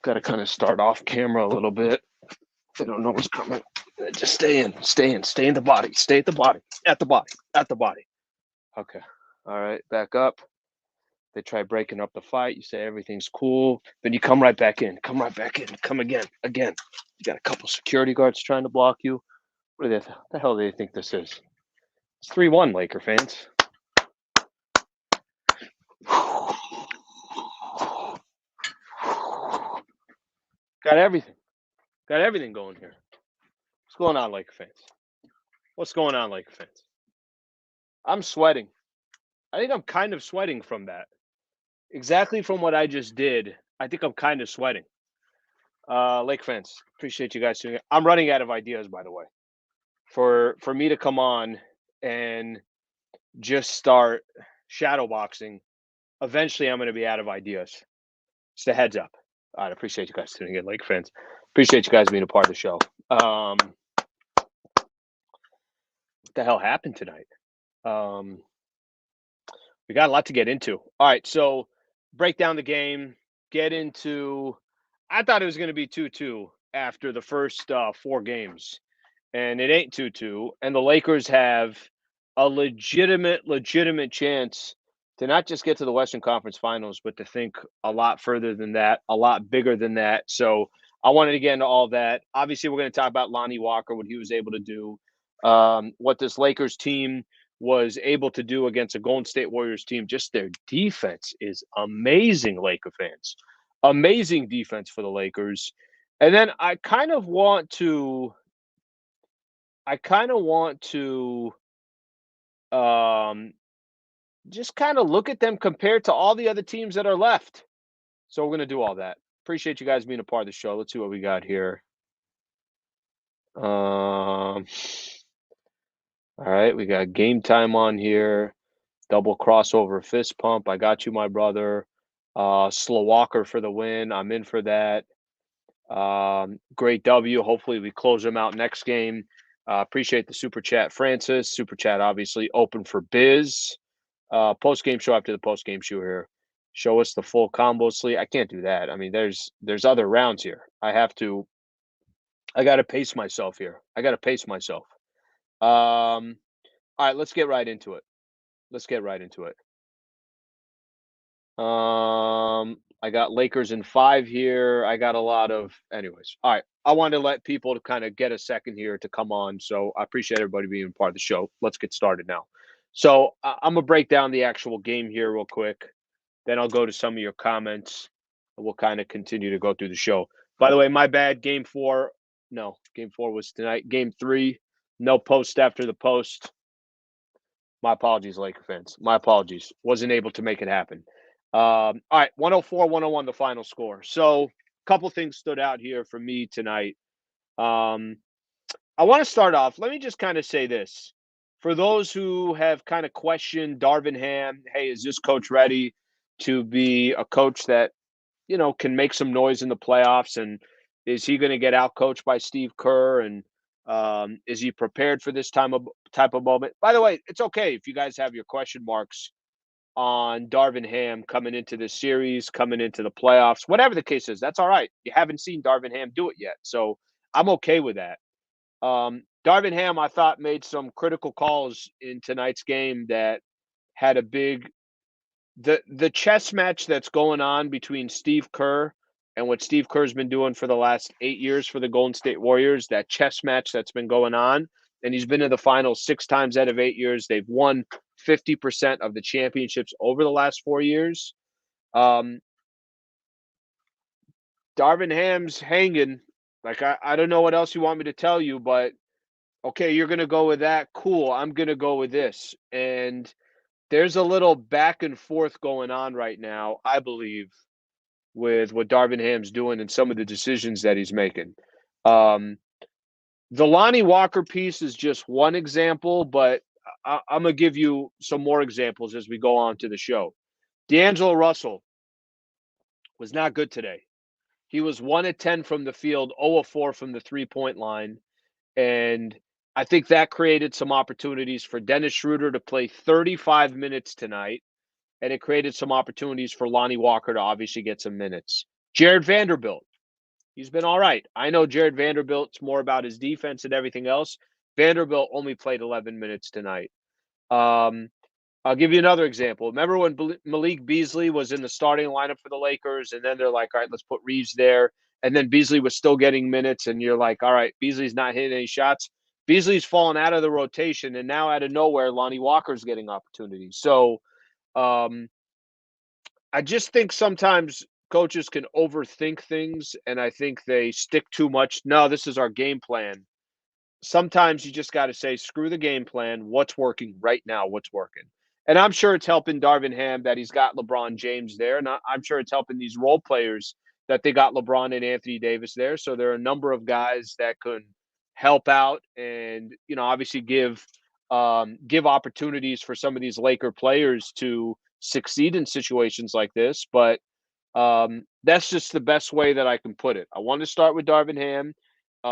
Got to kind of start off camera a little bit. They don't know what's coming. Just stay in the body, stay at the body, at the body, at the body. Okay. All right, back up. They try breaking up the fight. You say everything's cool. Then you come right back in. Come right back in. Come again. Again. You got a couple security guards trying to block you. What the hell do they think this is? It's 3-1, Laker fans. Got everything. Got everything going here. What's going on, Laker fans? What's going on, Laker fans? I'm sweating. I think I'm kind of sweating from that. Exactly from what I just did. I think I'm kind of sweating. Lake fans, appreciate you guys doing it. I'm running out of ideas, by the way, for me to come on and just start shadow boxing. Eventually, I'm going to be out of ideas. Just a heads up. All right, appreciate you guys tuning in, Lake fans. Appreciate you guys being a part of the show. What the hell happened tonight? We got a lot to get into. All right, so break down the game. Get into. I thought it was going to be 2-2 after the first 4 games, and it ain't 2-2. And the Lakers have a legitimate chance to not just get to the Western Conference Finals, but to think a lot further than that, a lot bigger than that. So I wanted to get into all that. Obviously, we're going to talk about Lonnie Walker, what he was able to do, what this Lakers team was able to do against a Golden State Warriors team. Just their defense is amazing, Laker fans. Amazing defense for the Lakers. And then I kind of want to just kind of look at them compared to all the other teams that are left. So we're going to do all that. Appreciate you guys being a part of the show. Let's see what we got here. All right, we got game time on here. Double crossover fist pump. I got you, my brother. Slow Walker for the win. I'm in for that. Great W. Hopefully we close them out next game. Appreciate the super chat, Francis. Super chat, obviously open for Biz. Post game show after the post game show here. Show us the full combo sleeve. I can't do that. I mean, there's other rounds here. I got to pace myself here. All right, let's get right into it. I got Lakers in 5 here. I got a lot of anyways. All right. I wanted to let people to kind of get a second here to come on. So I appreciate everybody being part of the show. Let's get started now. So I'm gonna break down the actual game here real quick. Then I'll go to some of your comments and we'll kind of continue to go through the show. By the way, my bad. Game 4 was tonight. Game 3, no post after the post. My apologies, Laker fans. My apologies. Wasn't able to make it happen. All right, 104-101 the final score. So a couple things stood out here for me tonight. I want to start off. Let me just kind of say this. For those who have kind of questioned Darvin Ham, hey, is this coach ready to be a coach that, can make some noise in the playoffs? And is he going to get out coached by Steve Kerr? And is he prepared for this type of moment? By the way, it's okay if you guys have your question marks on Darvin Ham coming into this series, coming into the playoffs, whatever the case is. That's all right. You haven't seen Darvin Ham do it yet, so I'm okay with that. Darvin Ham, I thought, made some critical calls in tonight's game that had a big the chess match that's going on between Steve Kerr and what Steve Kerr's been doing for the last 8 years for the Golden State Warriors, that chess match that's been going on. And he's been in the finals 6 times out of 8 years. They've won 50% of the championships over the last 4 years. Darvin Ham's hanging. Like, I don't know what else you want me to tell you, but okay, you're going to go with that. Cool. I'm going to go with this. And there's a little back and forth going on right now, I believe, with what Darvin Ham's doing and some of the decisions that he's making. The Lonnie Walker piece is just one example, but I'm going to give you some more examples as we go on to the show. D'Angelo Russell was not good today. He was 1 of 10 from the field, 0 of 4 from the three-point line. And I think that created some opportunities for Dennis Schroeder to play 35 minutes tonight and it created some opportunities for Lonnie Walker to obviously get some minutes. Jared Vanderbilt, he's been all right. I know Jared Vanderbilt's more about his defense and everything else. Vanderbilt only played 11 minutes tonight. Um, I'll give you another example. Remember when Malik Beasley was in the starting lineup for the Lakers, and then they're like, all right, let's put Reeves there. And then Beasley was still getting minutes, and you're like, all right, Beasley's not hitting any shots. Beasley's fallen out of the rotation, and now out of nowhere, Lonnie Walker's getting opportunities. So um, I just think sometimes coaches can overthink things, and I think they stick too much. No, this is our game plan. Sometimes you just got to say, screw the game plan. What's working right now? What's working? And I'm sure it's helping Darvin Ham that he's got LeBron James there. And I'm sure it's helping these role players that they got LeBron and Anthony Davis there. So there are a number of guys that can help out and, obviously give opportunities for some of these Laker players to succeed in situations like this. But that's just the best way that I can put it. I want to start with Darvin Ham.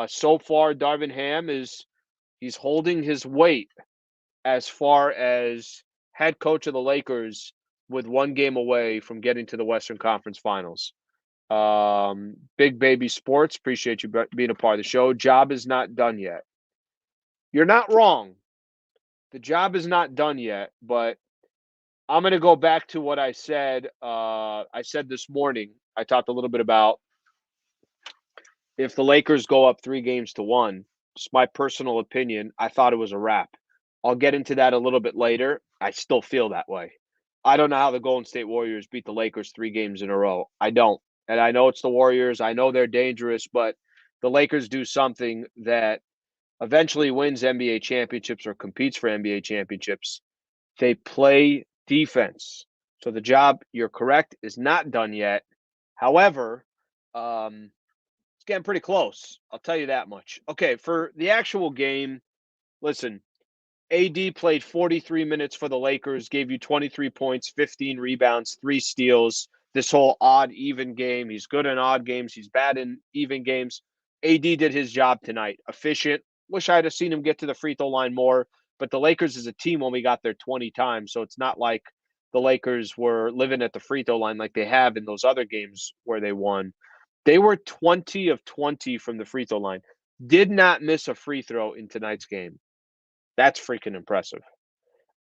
So far, Darvin Ham he's holding his weight as far as head coach of the Lakers with one game away from getting to the Western Conference Finals. Big Baby Sports, appreciate you being a part of the show. Job is not done yet. You're not wrong. The job is not done yet, but I'm going to go back to what I said. I said this morning. I talked a little bit about if the Lakers go up 3-1, just my personal opinion, I thought it was a wrap. I'll get into that a little bit later. I still feel that way. I don't know how the Golden State Warriors beat the Lakers 3 games in a row. I don't. And I know it's the Warriors. I know they're dangerous, but the Lakers do something that eventually wins NBA championships or competes for NBA championships. They play defense. So the job, you're correct, is not done yet. However, it's getting pretty close. I'll tell you that much. Okay, for the actual game, listen, AD played 43 minutes for the Lakers, gave you 23 points, 15 rebounds, 3 steals. This whole odd, even game. He's good in odd games. He's bad in even games. AD did his job tonight. Efficient. Wish I'd have seen him get to the free throw line more. But the Lakers as a team only got there 20 times. So it's not like the Lakers were living at the free throw line like they have in those other games where they won. They were 20 of 20 from the free throw line. Did not miss a free throw in tonight's game. That's freaking impressive.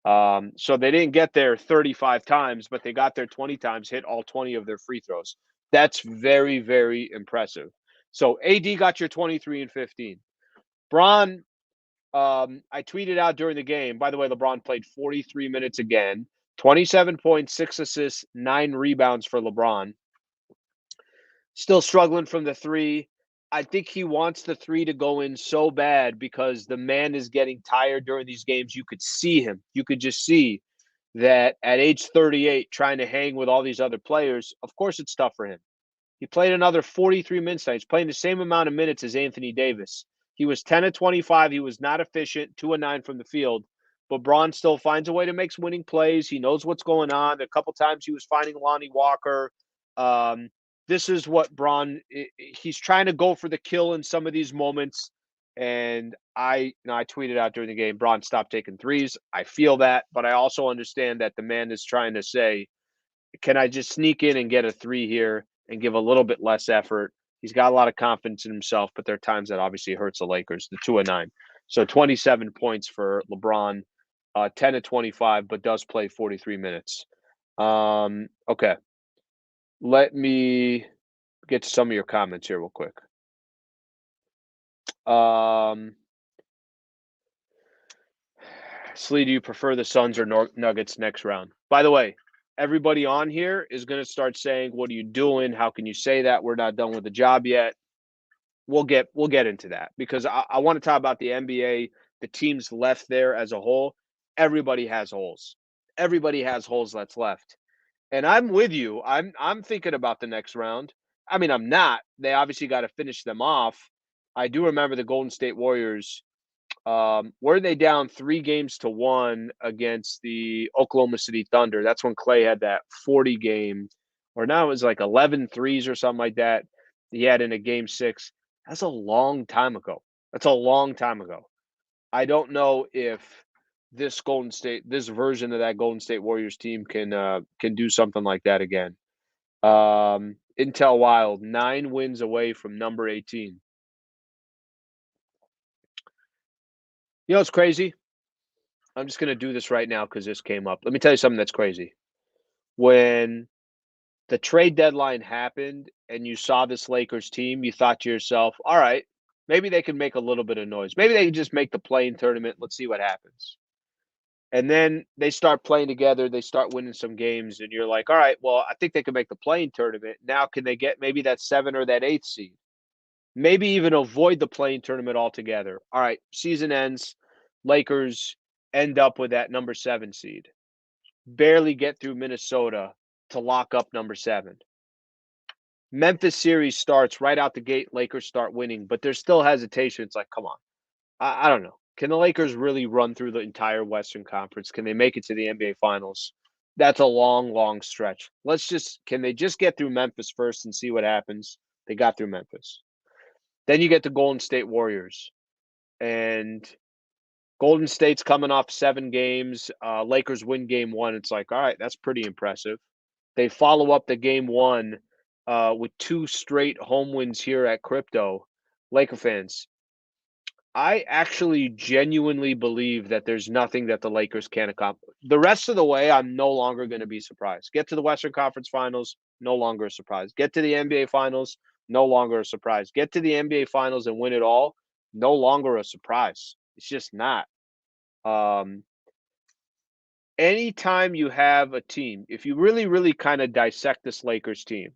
So they didn't get there 35 times, but they got there 20 times, hit all 20 of their free throws. That's very, very impressive. So AD got your 23 and 15. Bron, I tweeted out during the game. By the way, LeBron played 43 minutes again, 27 points, 6 assists, 9 rebounds for LeBron. Still struggling from the 3. I think he wants the 3 to go in so bad because the man is getting tired during these games. You could see him. You could just see that at age 38, trying to hang with all these other players, of course it's tough for him. He played another 43 minutes tonight. He's playing the same amount of minutes as Anthony Davis. He was 10 of 25. He was not efficient, 2 of 9 from the field. But Braun still finds a way to make winning plays. He knows what's going on. A couple times he was finding Lonnie Walker. This is what Braun, he's trying to go for the kill in some of these moments. And I tweeted out during the game, Braun, stop taking threes. I feel that, but I also understand that the man is trying to say, can I just sneak in and get a 3 here and give a little bit less effort? He's got a lot of confidence in himself, but there are times that obviously hurts the Lakers, the 2 of 9. So 27 points for LeBron, 10 of 25, but does play 43 minutes. Okay. Let me get to some of your comments here real quick. Slee, do you prefer the Suns or Nuggets next round? By the way, everybody on here is going to start saying, "What are you doing? How can you say that? We're not done with the job yet." We'll get into that because I want to talk about the NBA, the teams left there as a whole. Everybody has holes. Everybody has holes that's left. And I'm with you. I'm thinking about the next round. I mean, I'm not. They obviously got to finish them off. I do remember the Golden State Warriors. Were they down 3-1 against the Oklahoma City Thunder? That's when Clay had that 40 game, or now it was like 11 threes or something like that. He had in a game 6. That's a long time ago. That's a long time ago. I don't know if this version of that Golden State Warriors team can do something like that again. Intel Wild, 9 wins away from number 18. You know what's crazy? I'm just gonna do this right now because this came up. Let me tell you something that's crazy. When the trade deadline happened and you saw this Lakers team, you thought to yourself, all right, maybe they can make a little bit of noise. Maybe they can just make the play-in tournament. Let's see what happens. And then they start playing together, they start winning some games, and you're like, all right, well, I think they can make the play-in tournament. Now, can they get maybe that 7 or that 8th seed? Maybe even avoid the play-in tournament altogether. All right, season ends, Lakers end up with that number 7 seed. Barely get through Minnesota to lock up number 7. Memphis series starts right out the gate, Lakers start winning, but there's still hesitation. It's like, come on. I don't know. Can the Lakers really run through the entire Western Conference? Can they make it to the NBA Finals? That's a long, long stretch. Can they just get through Memphis first and see what happens? They got through Memphis. Then you get the Golden State Warriors. And Golden State's coming off 7 games. Lakers win game 1. It's like, all right, that's pretty impressive. They follow up the game 1 with 2 straight home wins here at Crypto. Laker fans, I actually genuinely believe that there's nothing that the Lakers can't accomplish. The rest of the way, I'm no longer going to be surprised. Get to the Western Conference Finals, no longer a surprise. Get to the NBA Finals, no longer a surprise. Get to the NBA Finals and win it all, no longer a surprise. It's just not. Um, Anytime you have a team, if you really, really kind of dissect this Lakers team,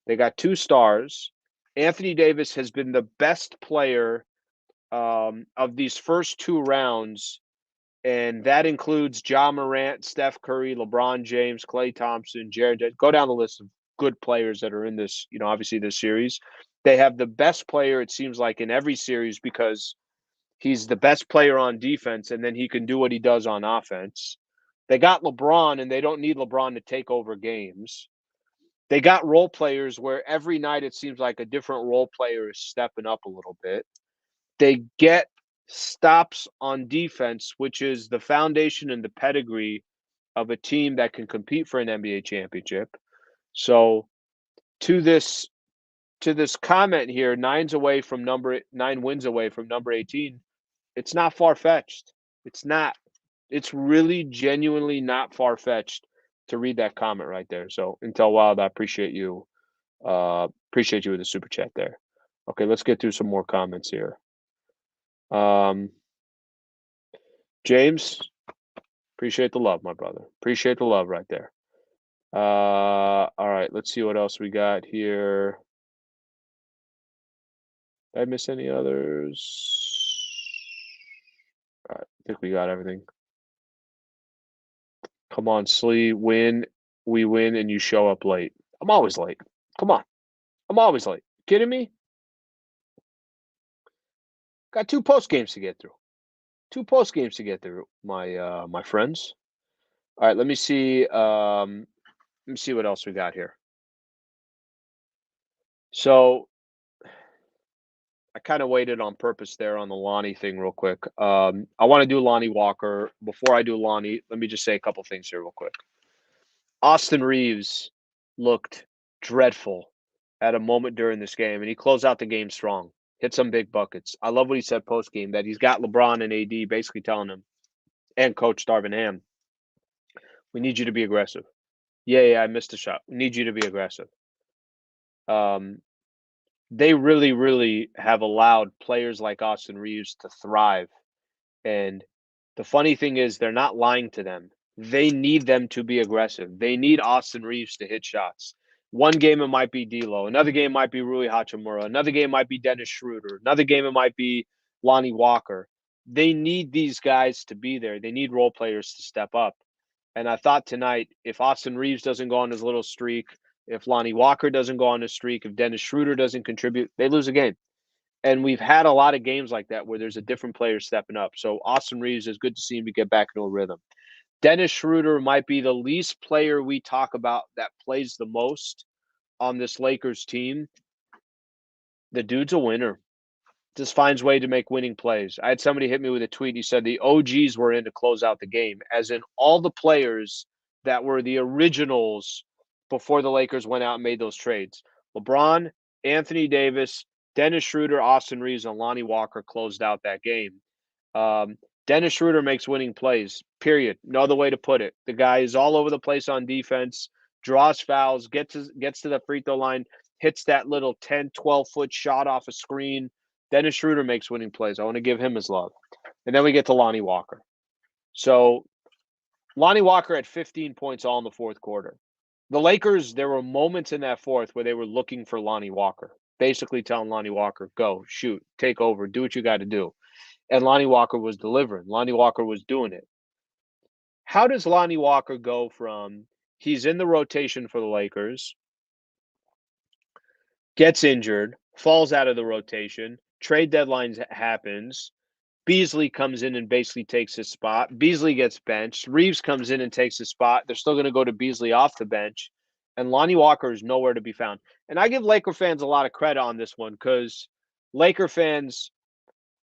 they got 2 stars. Anthony Davis has been the best player of these first 2 rounds, and that includes Ja Morant, Steph Curry, LeBron James, Klay Thompson, Jared. Go down the list of good players that are in this, obviously this series. They have the best player, it seems like, in every series because he's the best player on defense, and then he can do what he does on offense. They got LeBron, and they don't need LeBron to take over games. They got role players where every night it seems like a different role player is stepping up a little bit. They get stops on defense, which is the foundation and the pedigree of a team that can compete for an NBA championship. So to this comment here, 9 wins away from number 18, it's not far fetched. It's not. It's really genuinely not far fetched to read that comment right there. So Intel Wild, I appreciate you. Appreciate you with the super chat there. Okay, let's get through some more comments here. James, appreciate the love, my brother. Appreciate the love right there. All right, let's see what else we got here. Did I miss any others? All right, I think we got everything. Come on, Slee, win. We win and you show up late. I'm always late. Come on. I'm always late. Kidding me? Got 2 post games to get through. 2 post games to get through, my friends. All right, let me see. Let me see what else we got here. So I kind of waited on purpose there on the Lonnie thing real quick. I want to do Lonnie Walker. Before I do Lonnie, let me just say a couple things here real quick. Austin Reeves looked dreadful at a moment during this game, and he closed out the game strong. Hit some big buckets. I love what he said post game, that he's got LeBron and AD basically telling him, and Coach Darvin Ham, we need you to be aggressive. Yeah, I missed a shot. We need you to be aggressive. They really, really have allowed players like Austin Reeves to thrive. And the funny thing is, they're not lying to them. They need them to be aggressive. They need Austin Reeves to hit shots. One game it might be D'Lo. Another game might be Rui Hachimura. Another game might be Dennis Schroeder. Another game it might be Lonnie Walker. They need these guys to be there. They need role players to step up. And I thought tonight, if Austin Reeves doesn't go on his little streak, if Lonnie Walker doesn't go on his streak, if Dennis Schroeder doesn't contribute, they lose a game. And we've had a lot of games like that where there's a different player stepping up. So Austin Reeves, is good to see him to get back into a rhythm. Dennis Schroeder might be the least player we talk about that plays the most on this Lakers team. The dude's a winner. Just finds way to make winning plays. I had somebody hit me with a tweet. He said the OGs were in to close out the game, as in all the players that were the originals before the Lakers went out and made those trades. LeBron, Anthony Davis, Dennis Schroeder, Austin Reeves, and Lonnie Walker closed out that game. Um, Dennis Schroeder makes winning plays, period. No other way to put it. The guy is all over the place on defense, draws fouls, gets to the free throw line, hits that little 10, 12-foot shot off a screen. Dennis Schroeder makes winning plays. I want to give him his love. And then we get to Lonnie Walker. So Lonnie Walker had 15 points all in the fourth quarter. The Lakers, there were moments in that fourth where they were looking for Lonnie Walker, basically telling Lonnie Walker, go, shoot, take over, do what you got to do. And Lonnie Walker was delivering. Lonnie Walker was doing it. How does Lonnie Walker go from he's in the rotation for the Lakers, gets injured, falls out of the rotation, trade deadlines happens, Beasley comes in and basically takes his spot. Beasley gets benched. Reeves comes in and takes his spot. They're still going to go to Beasley off the bench. And Lonnie Walker is nowhere to be found. And I give Laker fans a lot of credit on this one because Laker fans,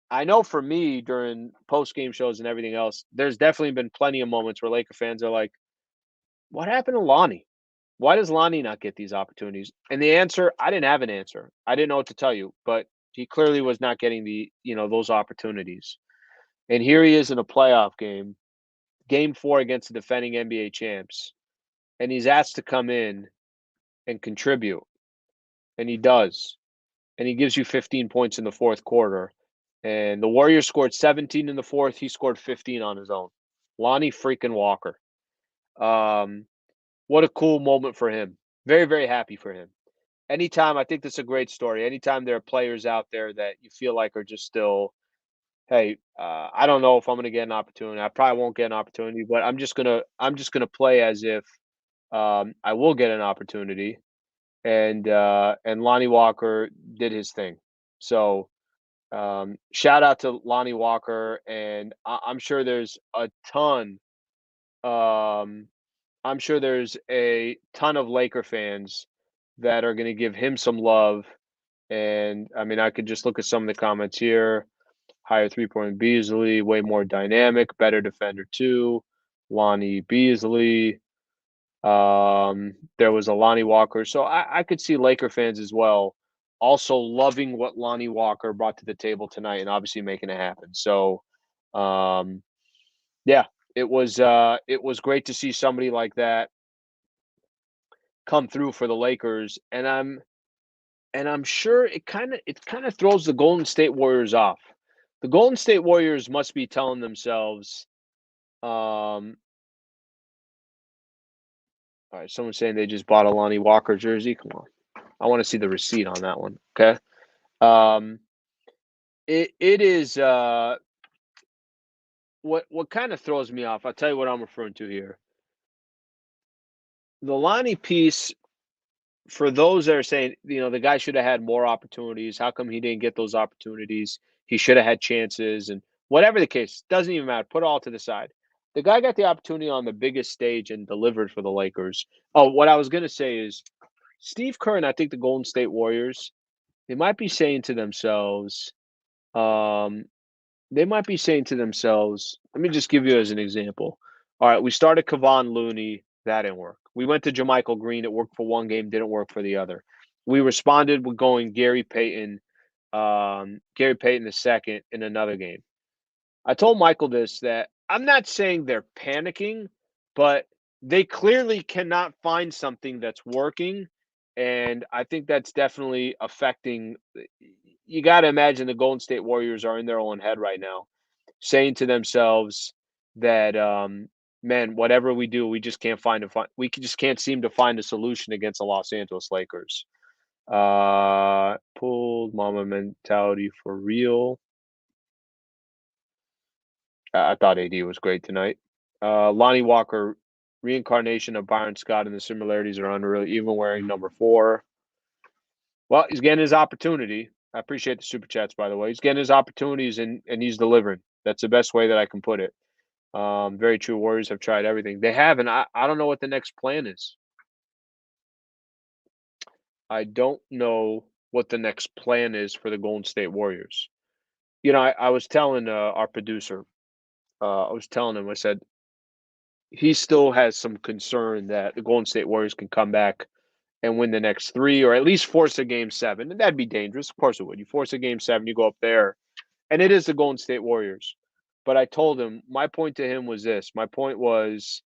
I know for me during post game shows and everything else, there's definitely been plenty of moments where Laker fans are like, what happened to Lonnie? Why does Lonnie not get these opportunities? And the answer, I didn't have an answer. I didn't know what to tell you, but he clearly was not getting those opportunities. And here he is in a playoff game, game 4 against the defending NBA champs, and he's asked to come in and contribute, and he does. And he gives you 15 points in the fourth quarter. And the Warriors scored 17 in the fourth. He scored 15 on his own. Lonnie freaking Walker. Um, what a cool moment for him. Very, very happy for him. Anytime, I think this is a great story. Anytime there are players out there that you feel like are just still, hey, I don't know if I'm gonna get an opportunity. I probably won't get an opportunity, but I'm just gonna play as if I will get an opportunity. And Lonnie Walker did his thing. So shout out to Lonnie Walker, and I'm sure there's a ton. Um, I'm sure there's a ton of Laker fans that are going to give him some love. And I mean, I could just look at some of the comments here. Higher 3-point Beasley, way more dynamic, better defender too. Lonnie Beasley. There was a Lonnie Walker. So I could see Laker fans as well also loving what Lonnie Walker brought to the table tonight and obviously making it happen. So um yeah, it was great to see somebody like that come through for the Lakers. And I'm sure it kind of throws the Golden State Warriors off. The Golden State Warriors must be telling themselves, all right, someone's saying they just bought a Lonnie Walker jersey. Come on. I want to see the receipt on that one. Okay. Um, it is what kind of throws me off. I'll tell you what I'm referring to here. The Lonnie piece, for those that are saying, the guy should have had more opportunities. How come he didn't get those opportunities? He should have had chances, and whatever the case, doesn't even matter. Put it all to the side. The guy got the opportunity on the biggest stage and delivered for the Lakers. Oh, what I was gonna say is Steve Kerr and I think the Golden State Warriors, they might be saying to themselves, um, let me just give you as an example. All right, we started Kevon Looney, that didn't work. We went to Jermichael Green, it worked for one game, didn't work for the other. We responded with going Gary Payton the second in another game. I told Michael this that I'm not saying they're panicking, but they clearly cannot find something that's working. And I think that's definitely affecting. You got to imagine the Golden State Warriors are in their own head right now, saying to themselves that, man, whatever we do, we just can't just can't seem to find a solution against the Los Angeles Lakers. Pulled mama mentality for real. I thought AD was great tonight. Lonnie Walker, reincarnation of Byron Scott, and the similarities are unreal, even wearing number 4. Well, he's getting his opportunity. I appreciate the super chats, by the way. He's getting his opportunities and he's delivering. That's the best way that I can put it. Very true. Warriors have tried everything. They have, and I don't know what the next plan is. I don't know what the next plan is for the Golden State Warriors. I was telling our producer, I was telling him, I said, he still has some concern that the Golden State Warriors can come back and win the next three, or at least force a game seven. And that'd be dangerous. Of course it would. You force a game seven, you go up there, and it is the Golden State Warriors. But I told him, my point to him was this. My point was,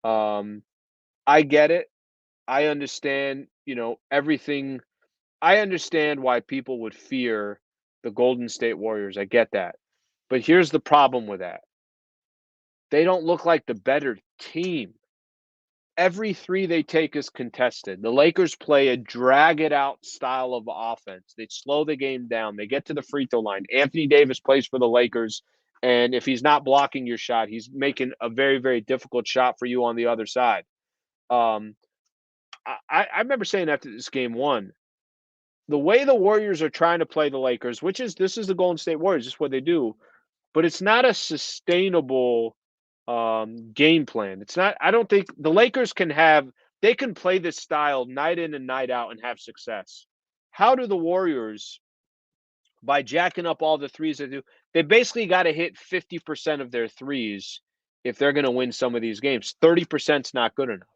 um, I get it. I understand, everything. I understand why people would fear the Golden State Warriors. I get that. But here's the problem with that. They don't look like the better team. Every three they take is contested. The Lakers play a drag it out style of offense. They slow the game down. They get to the free throw line. Anthony Davis plays for the Lakers. And if he's not blocking your shot, he's making a very, very difficult shot for you on the other side. Um, I remember saying after this game one, the way the Warriors are trying to play the Lakers, this is the Golden State Warriors, this is what they do, but it's not a sustainable game plan. It's not. I don't think the Lakers they can play this style night in and night out and have success. How do the Warriors, by jacking up all the threes they do, they basically got to hit 50% of their threes if they're going to win some of these games. 30% is not good enough.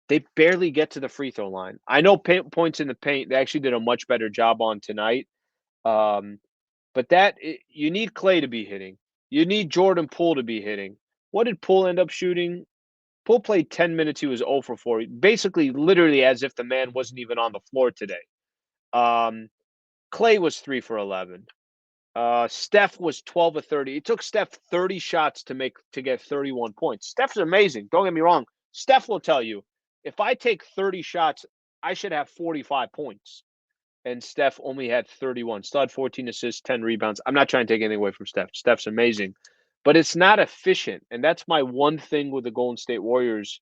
They barely get to the free throw line. I know points in the paint, they actually did a much better job on tonight. Um, but you need Clay to be hitting. You need Jordan Poole to be hitting. What did Poole end up shooting? Poole played 10 minutes. He was 0 for 4. Basically, literally as if the man wasn't even on the floor today. Clay was 3 for 11. Steph was 12 of 30. It took Steph 30 shots to get 31 points. Steph's amazing. Don't get me wrong. Steph will tell you, if I take 30 shots, I should have 45 points. And Steph only had 31. Still had 14 assists, 10 rebounds. I'm not trying to take anything away from Steph. Steph's amazing. But it's not efficient. And that's my one thing with the Golden State Warriors.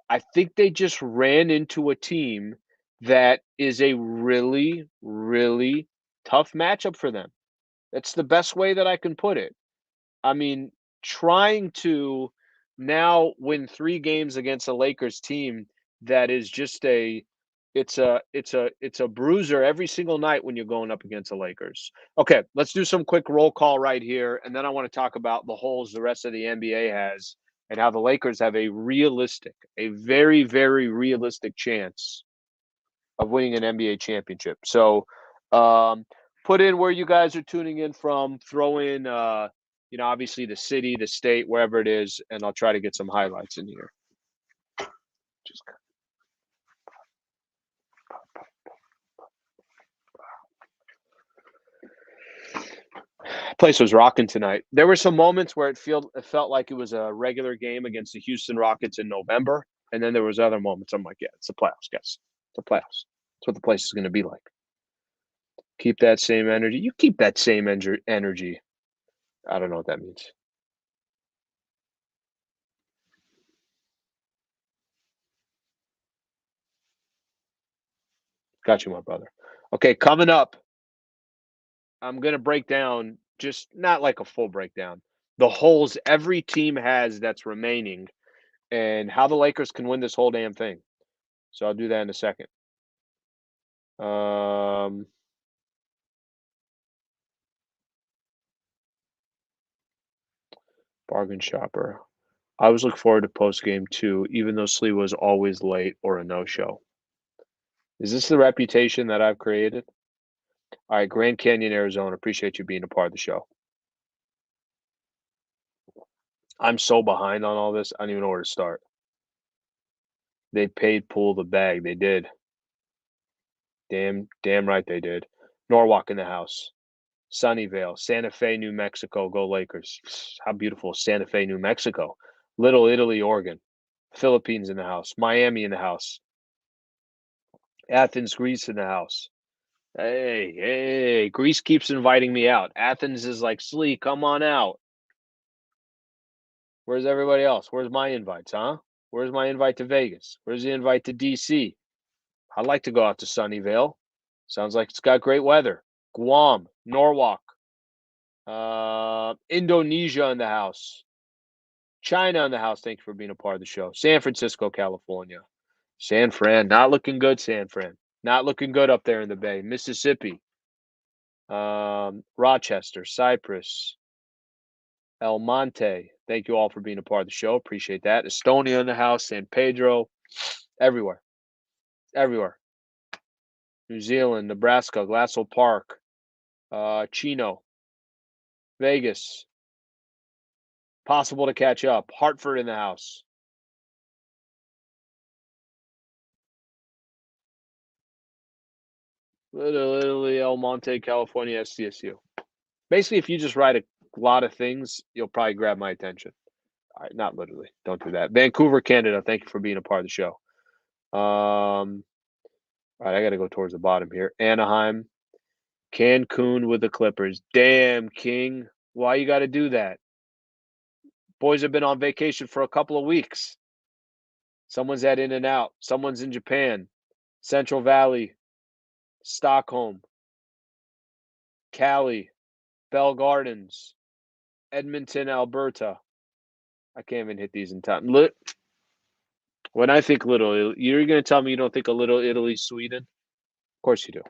I think they just ran into a team that is a really, really tough matchup for them. That's the best way that I can put it. I mean, trying to now win 3 games against a Lakers team that is just it's a bruiser every single night when you're going up against the Lakers. Okay, let's do some quick roll call right here, and then I want to talk about the holes the rest of the NBA has and how the Lakers have a very, very realistic chance of winning an NBA championship. So, put in where you guys are tuning in from, throw in obviously the city, the state, wherever it is, and I'll try to get some highlights in here. Just place was rocking tonight. There were some moments where it felt like it was a regular game against the Houston Rockets in November, and then there was other moments. I'm like, yeah, it's the playoffs, guys. It's the playoffs. That's what the place is going to be like. Keep that same energy. You keep that same energy. I don't know what that means. Got you, my brother. Okay, coming up, I'm going to break down, just not like a full breakdown, the holes every team has that's remaining and how the Lakers can win this whole damn thing. So I'll do that in a second. Bargain shopper. I always look forward to post game too, even though Slee was always late or a no-show. Is this the reputation that I've created? All right, Grand Canyon, Arizona. Appreciate you being a part of the show. I'm so behind on all this. I don't even know where to start. They paid Poole the bag. They did. Damn right they did. Norwalk in the house. Sunnyvale, Santa Fe, New Mexico. Go Lakers. How beautiful is Santa Fe, New Mexico. Little Italy, Oregon. Philippines in the house. Miami in the house. Athens, Greece in the house. Hey, Greece keeps inviting me out. Athens is like, Slee, come on out. Where's everybody else? Where's my invites, huh? Where's my invite to Vegas? Where's the invite to DC? I'd like to go out to Sunnyvale. Sounds like it's got great weather. Guam, Norwalk, Indonesia in the house. China in the house. Thank you for being a part of the show. San Francisco, California. San Fran, not looking good, San Fran. Not looking good up there in the Bay. Mississippi. Rochester, Cyprus, El Monte. Thank you all for being a part of the show. Appreciate that. Estonia in the house, San Pedro, everywhere, everywhere. New Zealand, Nebraska, Glassell Park, Chino, Vegas. Possible to catch up. Hartford in the house. Little Italy, El Monte, California, SDSU. Basically, if you just write a lot of things, you'll probably grab my attention. All right, not literally. Don't do that. Vancouver, Canada. Thank you for being a part of the show. All right, I got to go towards the bottom here. Anaheim, Cancun with the Clippers. Damn, King. Why you got to do that? Boys have been on vacation for a couple of weeks. Someone's at In and Out. Someone's in Japan. Central Valley, Stockholm, Cali, Bell Gardens, Edmonton, Alberta. I can't even hit these in time. When I think Little Italy, you're going to tell me you don't think a Little Italy, Sweden? Of course you do.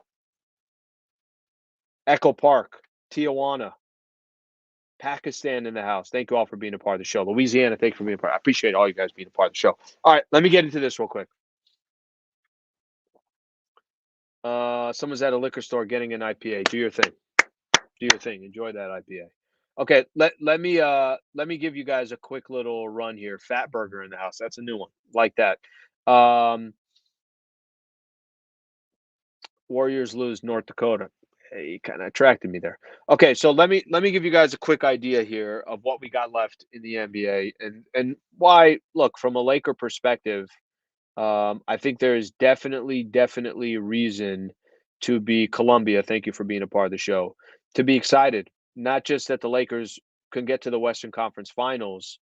Echo Park, Tijuana, Pakistan in the house. Thank you all for being a part of the show. Louisiana, thank you for being a part. I appreciate all you guys being a part of the show. All right, let me get into this real quick. Someone's at a liquor store getting an IPA. Do your thing. Do your thing. Enjoy that IPA. Okay, let me give you guys a quick little run here. Fat Burger in the house. That's a new one. Like that. Warriors lose North Dakota. Hey, you kind of attracted me there. Okay, so let me give you guys a quick idea here of what we got left in the NBA and why. Look, from a Laker perspective, I think there is definitely reason to be Columbia. Thank you for being a part of the show. To be excited, not just that the Lakers can get to the Western Conference Finals,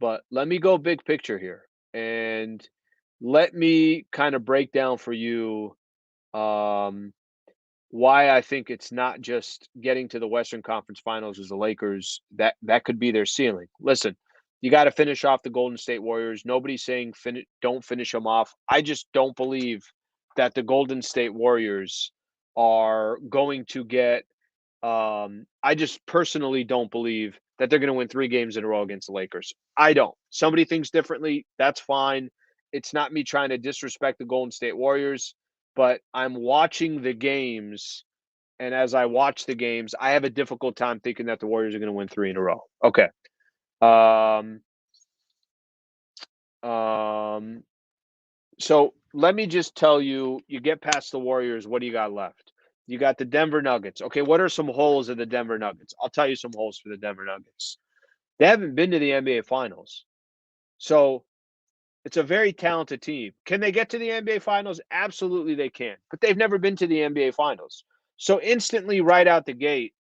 but let me go big picture here and let me kind of break down for you um, why I think it's not just getting to the Western Conference Finals as the Lakers that could be their ceiling. Listen, you got to finish off the Golden State Warriors. Nobody's saying don't finish them off. I just don't believe that the Golden State Warriors are going to get. I just personally don't believe that they're going to win 3 games in a row against the Lakers. I don't. Somebody thinks differently. That's fine. It's not me trying to disrespect the Golden State Warriors, but I'm watching the games, and as I watch the games, I have a difficult time thinking that the Warriors are going to win 3 in a row. Okay. Um, um, so let me just tell you, you get past the Warriors, what do you got left? You got the Denver Nuggets. Okay, what are some holes in the Denver Nuggets? I'll tell you some holes for the Denver Nuggets. They haven't been to the NBA Finals. So it's a very talented team. Can they get to the NBA Finals? Absolutely they can. But they've never been to the NBA Finals. So instantly right out the gate,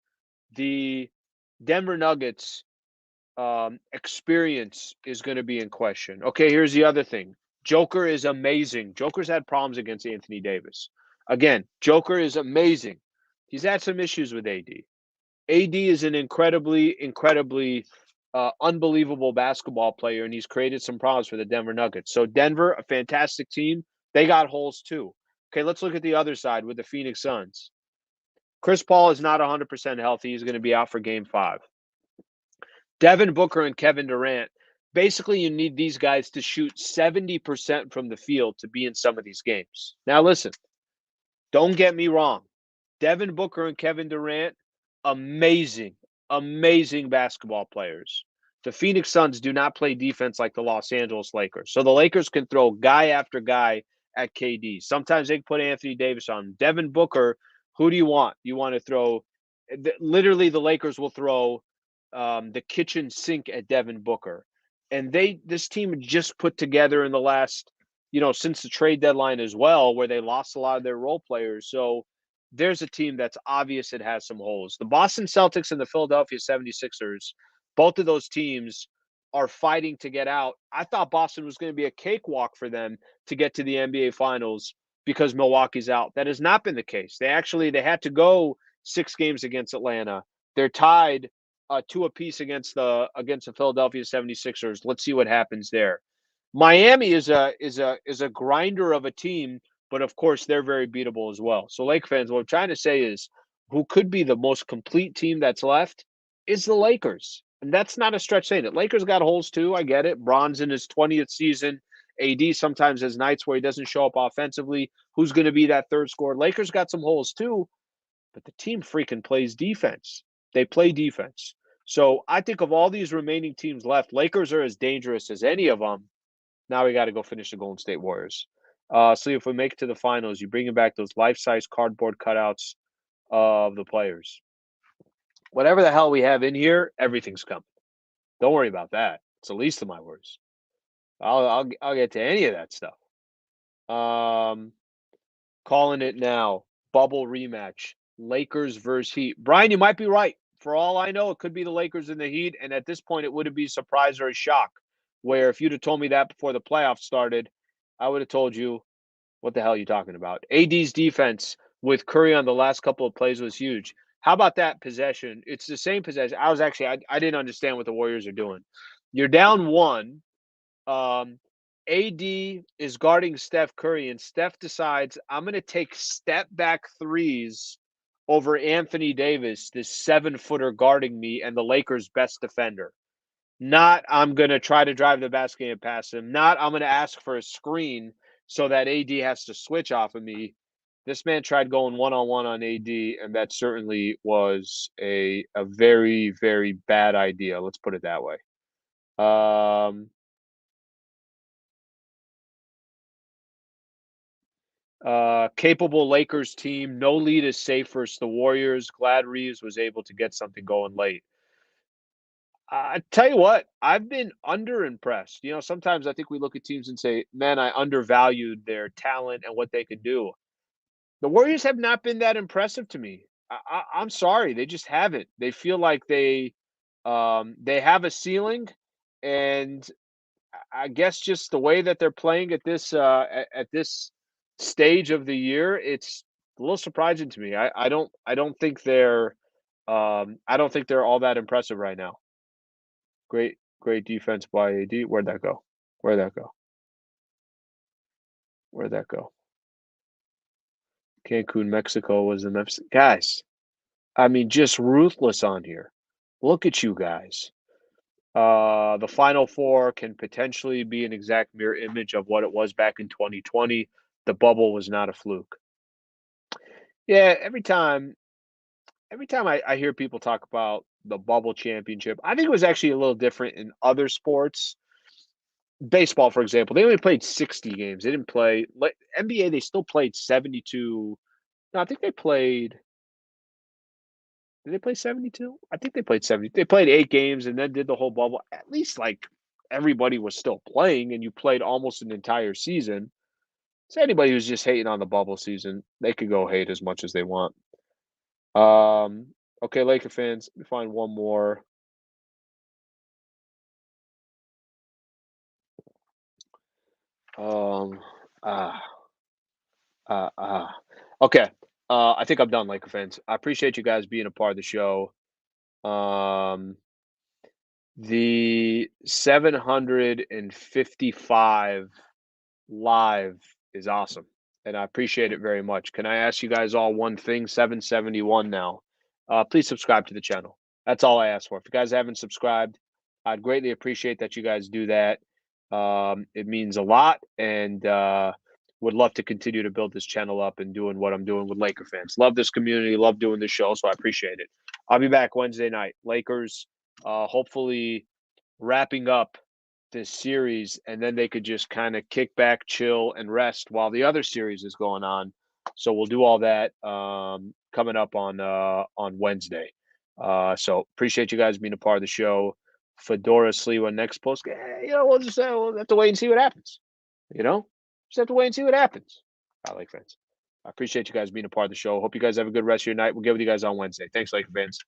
the Denver Nuggets experience is going to be in question. Okay, here's the other thing. Joker is amazing. Joker's had problems against Anthony Davis. Again, Joker is amazing. He's had some issues with AD. AD is an incredibly unbelievable basketball player, and he's created some problems for the Denver Nuggets. So Denver, a fantastic team. They got holes too. Okay, let's look at the other side with the Phoenix Suns. Chris Paul is not 100% healthy. He's going to be out for Game 5. Devin Booker and Kevin Durant, basically you need these guys to shoot 70% from the field to be in some of these games. Now listen, don't get me wrong. Devin Booker and Kevin Durant, amazing basketball players. The Phoenix Suns do not play defense like the Los Angeles Lakers. So the Lakers can throw guy after guy at KD. Sometimes they can put Anthony Davis on. Devin Booker, who do you want? You want to throw literally the Lakers will throw the kitchen sink at Devin Booker. And this team just put together in the last, since the trade deadline as well, where they lost a lot of their role players. So there's a team that's obvious it has some holes. The Boston Celtics and the Philadelphia 76ers, both of those teams are fighting to get out. I thought Boston was going to be a cakewalk for them to get to the NBA Finals because Milwaukee's out. That has not been the case. They had to go 6 games against Atlanta. They're tied 2 apiece against the Philadelphia 76ers. Let's see what happens there. Miami is a grinder of a team, but of course they're very beatable as well. So Lake fans, what I'm trying to say is who could be the most complete team that's left is the Lakers. And that's not a stretch saying it. Lakers got holes too. I get it. Bron's in his 20th season. AD sometimes has nights where he doesn't show up offensively. Who's going to be that third scorer? Lakers got some holes too, but the team freaking plays defense. They play defense. So I think of all these remaining teams left, Lakers are as dangerous as any of them. Now we got to go finish the Golden State Warriors. So if we make it to the finals, you bringing back those life-size cardboard cutouts of the players. Whatever the hell we have in here, everything's coming. Don't worry about that. It's the least of my worries. I'll get to any of that stuff. Calling it now. Bubble rematch. Lakers versus Heat. Brian, you might be right. For all I know, it could be the Lakers and the Heat, and at this point, it wouldn't be a surprise or a shock. Where if you'd have told me that before the playoffs started, I would have told you, what the hell are you talking about? AD's defense with Curry on the last couple of plays was huge. How about that possession? It's the same possession. I didn't understand what the Warriors are doing. You're down one. AD is guarding Steph Curry, and Steph decides, I'm going to take step back threes over Anthony Davis, this 7-footer guarding me and the Lakers' best defender. Not, I'm going to try to drive the basket and pass him. Not, I'm going to ask for a screen so that AD has to switch off of me. This man tried going one-on-one on AD, and that certainly was a very, very bad idea. Let's put it that way. Capable Lakers team. No lead is safe versus the Warriors. Glad Reeves was able to get something going late. I tell you what, I've been underimpressed. You know, sometimes I think we look at teams and say, man, I undervalued their talent and what they could do. The Warriors have not been that impressive to me. I'm sorry, they just haven't. They feel like they have a ceiling, and I guess just the way that they're playing at this stage of the year, it's a little surprising to me. I don't think they're all that impressive right now. Great defense by AD. Where'd that go? Where'd that go? Where'd that go? Cancun, Mexico was the Memphis guys. I mean, just ruthless on here. Look at you guys. The Final Four can potentially be an exact mirror image of what it was back in 2020. The bubble was not a fluke. Yeah, every time I hear people talk about the bubble championship, I think it was actually a little different in other sports. Baseball, for example, they only played 60 games. They didn't play NBA, they still played 72. No, I think they played. Did they play 72? I think they played 70. They played 8 games and then did the whole bubble. At least like everybody was still playing and you played almost an entire season. So anybody who's just hating on the bubble season, they could go hate as much as they want. Okay, Laker fans, let me find one more. Um, ah, ah, ah. Okay. I think I'm done, Laker fans. I appreciate you guys being a part of the show. Um, the 755 live is awesome, and I appreciate it very much. Can I ask you guys all one thing? 771 now. Please subscribe to the channel. That's all I ask for. If you guys haven't subscribed, I'd greatly appreciate that you guys do that. It means a lot, and would love to continue to build this channel up and doing what I'm doing with Laker fans. Love this community, love doing this show, so I appreciate it. I'll be back Wednesday night. Lakers, hopefully wrapping up this series, and then they could just kind of kick back, chill, and rest while the other series is going on. So we'll do all that coming up on Wednesday. So appreciate you guys being a part of the show. Fedora Sliwa next post. We'll have to wait and see what happens. Just have to wait and see what happens. All right, Lake fans. I appreciate you guys being a part of the show. Hope you guys have a good rest of your night. We'll get with you guys on Wednesday. Thanks, Lake fans.